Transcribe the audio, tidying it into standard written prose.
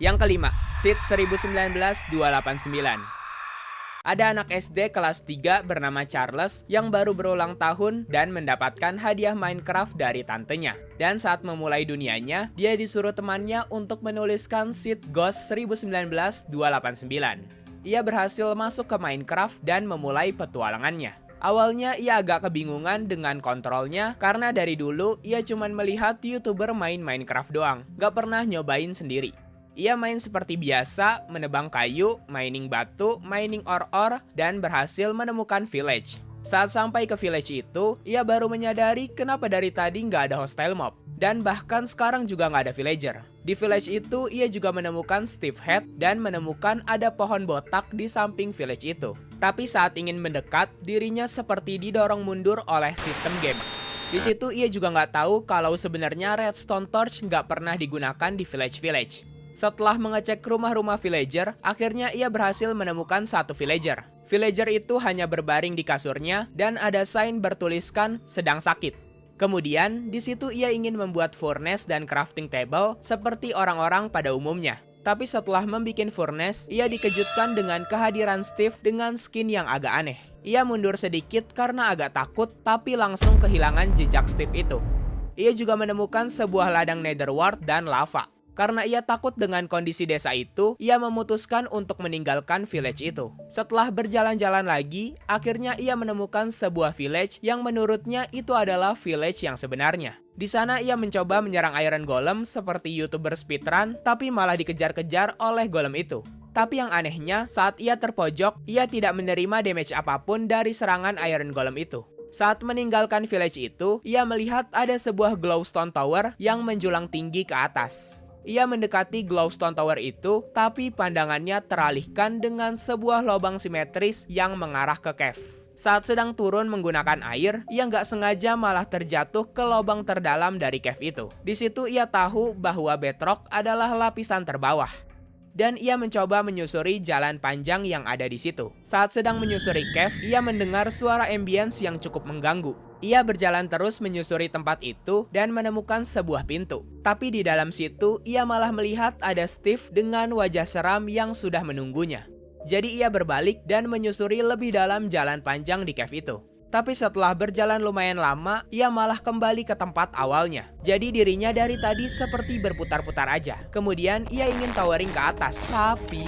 Yang kelima, Seed 199289. Ada anak SD kelas 3 bernama Charles yang baru berulang tahun dan mendapatkan hadiah Minecraft dari tantenya. Dan saat memulai dunianya, dia disuruh temannya untuk menuliskan Seed Ghost 199289. Ia berhasil masuk ke Minecraft dan memulai petualangannya. Awalnya ia agak kebingungan dengan kontrolnya karena dari dulu ia cuma melihat YouTuber main Minecraft doang, gak pernah nyobain sendiri. Ia main seperti biasa, menebang kayu, mining batu, mining ore, dan berhasil menemukan village. Saat sampai ke village itu, ia baru menyadari kenapa dari tadi nggak ada hostile mob. Dan bahkan sekarang juga nggak ada villager. Di village itu, ia juga menemukan Steve Head dan menemukan ada pohon botak di samping village itu. Tapi saat ingin mendekat, dirinya seperti didorong mundur oleh sistem game. Di situ ia juga nggak tahu kalau sebenarnya redstone torch nggak pernah digunakan di village-village. Setelah mengecek rumah-rumah villager, akhirnya ia berhasil menemukan satu villager. Villager itu hanya berbaring di kasurnya dan ada sign bertuliskan sedang sakit. Kemudian, di situ ia ingin membuat furnace dan crafting table seperti orang-orang pada umumnya. Tapi setelah membuat furnace, ia dikejutkan dengan kehadiran Steve dengan skin yang agak aneh. Ia mundur sedikit karena agak takut, tapi langsung kehilangan jejak Steve itu. Ia juga menemukan sebuah ladang netherwart dan lava. Karena ia takut dengan kondisi desa itu, ia memutuskan untuk meninggalkan village itu. Setelah berjalan-jalan lagi, akhirnya ia menemukan sebuah village yang menurutnya itu adalah village yang sebenarnya. Di sana ia mencoba menyerang Iron Golem seperti YouTuber speedrun, tapi malah dikejar-kejar oleh golem itu. Tapi yang anehnya, saat ia terpojok, ia tidak menerima damage apapun dari serangan Iron Golem itu. Saat meninggalkan village itu, ia melihat ada sebuah glowstone tower yang menjulang tinggi ke atas. Ia mendekati glowstone tower itu, tapi pandangannya teralihkan dengan sebuah lubang simetris yang mengarah ke cave. Saat sedang turun menggunakan air, ia nggak sengaja malah terjatuh ke lubang terdalam dari cave itu. Di situ ia tahu bahwa bedrock adalah lapisan terbawah. Dan ia mencoba menyusuri jalan panjang yang ada di situ. Saat sedang menyusuri cave, ia mendengar suara ambience yang cukup mengganggu. Ia berjalan terus menyusuri tempat itu dan menemukan sebuah pintu. Tapi di dalam situ, ia malah melihat ada Steve dengan wajah seram yang sudah menunggunya. Jadi ia berbalik dan menyusuri lebih dalam jalan panjang di cave itu. Tapi setelah berjalan lumayan lama, ia malah kembali ke tempat awalnya. Jadi dirinya dari tadi seperti berputar-putar aja. Kemudian ia ingin towering ke atas, tapi